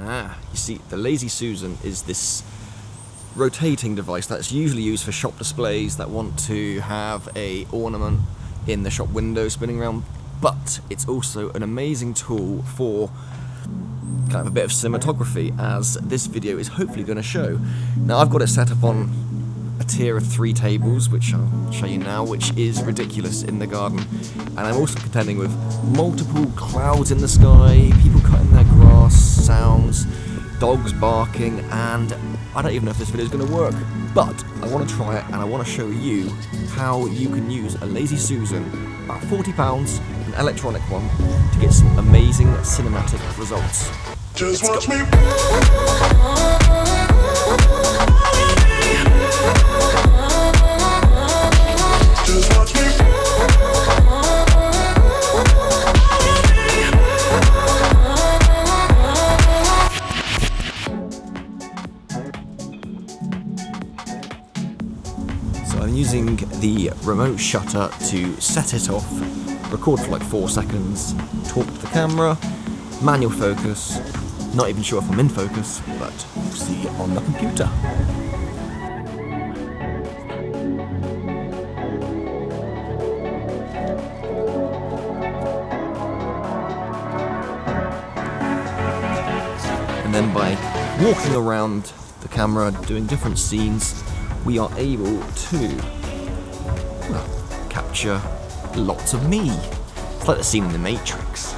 You see, the Lazy Susan is this rotating device that's usually used for shop displays that want to have a ornament in the shop window spinning around, but it's also an amazing tool for kind of a bit of cinematography, as this video is hopefully going to show. Now, I've got it set up on a tier of 3 tables, which I'll show you now, which is ridiculous in the garden. And I'm also contending with multiple clouds in the sky, people cutting their grass, sounds, dogs barking, and I don't even know if this video is going to work, but I want to try it and I want to show you how you can use a Lazy Susan, about £40, an electronic one, to get some amazing cinematic results. Just watch me. Just watch me. So I'm using the remote shutter to set it off, record for like 4 seconds, talk to the camera, manual focus, not even sure if I'm in focus, but we'll see on the computer. And then by walking around the camera, doing different scenes, we are able to, well, capture lots of me. It's like the scene in The Matrix.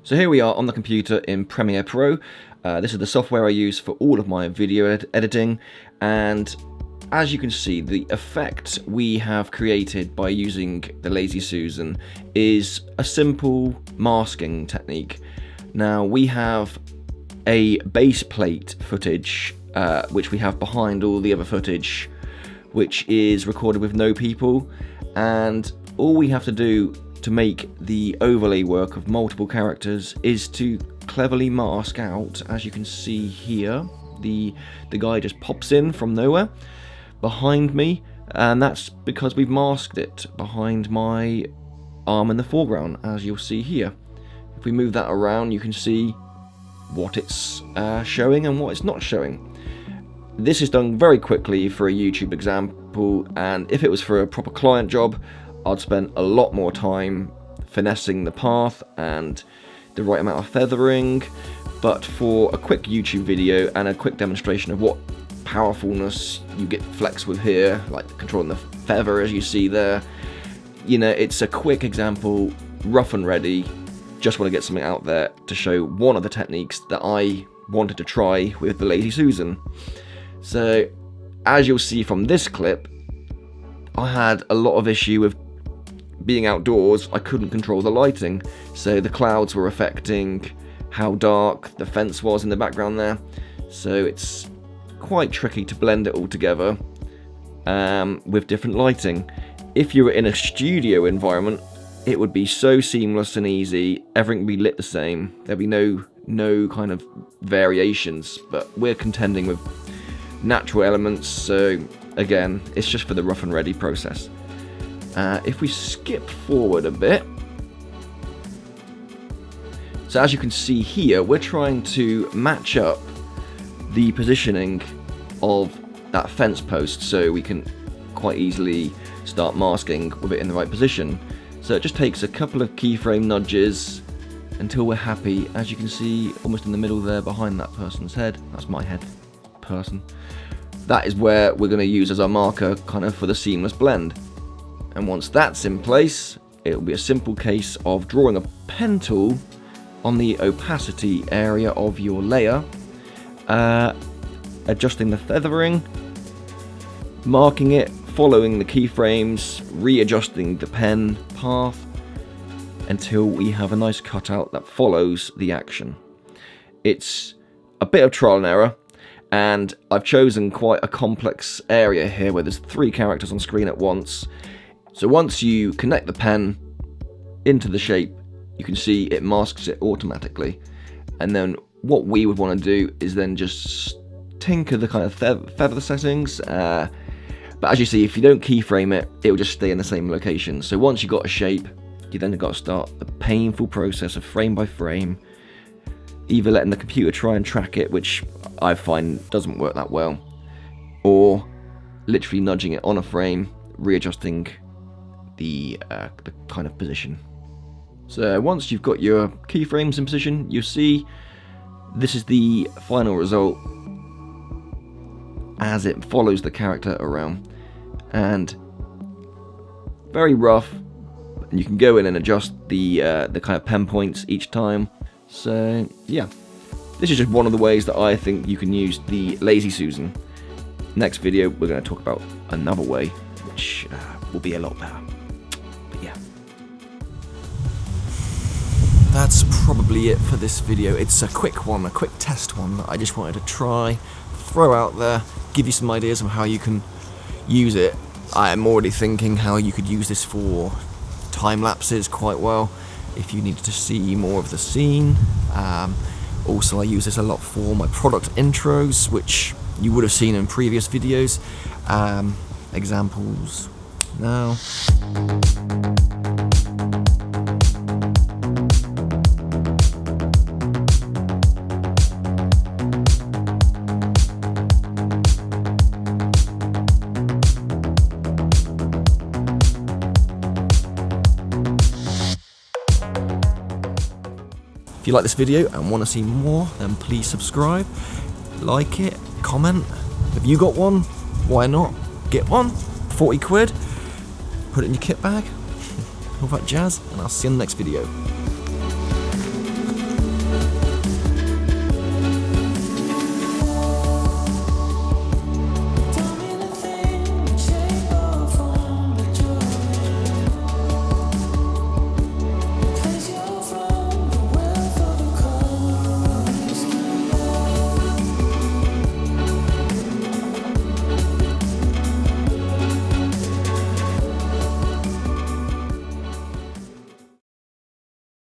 So here we are on the computer in Premiere Pro. This is the software I use for all of my video editing, and as you can see, the effect we have created by using the Lazy Susan is a simple masking technique. Now, we have a base plate footage, which we have behind all the other footage, which is recorded with no people, and all we have to do to make the overlay work of multiple characters is to cleverly mask out, as you can see here, the guy just pops in from nowhere behind me, and that's because we've masked it behind my arm in the foreground, as you'll see here. If we move that around, you can see what it's showing and what it's not showing. This is done very quickly for a YouTube example, and if it was for a proper client job, I'd spend a lot more time finessing the path and the right amount of feathering, but for a quick YouTube video and a quick demonstration of what powerfulness you get flex with here, like controlling the feather as you see there, you know, it's a quick example, rough and ready. Just want to get something out there to show one of the techniques that I wanted to try with the Lazy Susan. So, as you'll see from this clip, I had a lot of issue with being outdoors. I couldn't control the lighting, so the clouds were affecting how dark the fence was in the background there. So it's quite tricky to blend it all together with different lighting. If you were in a studio environment, it would be so seamless and easy. Everything would be lit the same. There'd be no kind of variations, but we're contending with natural elements, so again, it's just for the rough and ready process. If we skip forward a bit, so as you can see here, we're trying to match up the positioning of that fence post so we can quite easily start masking with it in the right position. So it just takes a couple of keyframe nudges until we're happy. As you can see, almost in the middle there behind that person's head, that's my head person, that is where we're going to use as our marker kind of for the seamless blend. And once that's in place, it will be a simple case of drawing a pen tool on the opacity area of your layer, adjusting the feathering, marking it, following the keyframes, readjusting the pen path until we have a nice cutout that follows the action. It's a bit of trial and error, and I've chosen quite a complex area here where there's 3 characters on screen at once. So once you connect the pen into the shape, you can see it masks it automatically. And then what we would want to do is then just tinker the kind of feather settings. But as you see, if you don't keyframe it, it will just stay in the same location. So once you've got a shape, you then got to start the painful process of frame by frame, either letting the computer try and track it, which I find doesn't work that well, or literally nudging it on a frame, readjusting the kind of position. So once you've got your keyframes in position, you'll see this is the final result as it follows the character around, and very rough. And you can go in and adjust the kind of pen points each time. So yeah, this is just one of the ways that I think you can use the Lazy Suzan. Next video we're going to talk about another way, which will be a lot better. But yeah, that's probably it for this video. It's a quick one, a quick test one that I just wanted to try, throw out there, give you some ideas of how you can use it. I am already thinking how you could use this for time lapses quite well if you needed to see more of the scene. Also, I use this a lot for my product intros, which you would have seen in previous videos. Examples now. If you like this video and want to see more, then please subscribe, like it, comment. Have you got one? Why not? Get one, 40 quid, put it in your kit bag, all that jazz, and I'll see you in the next video.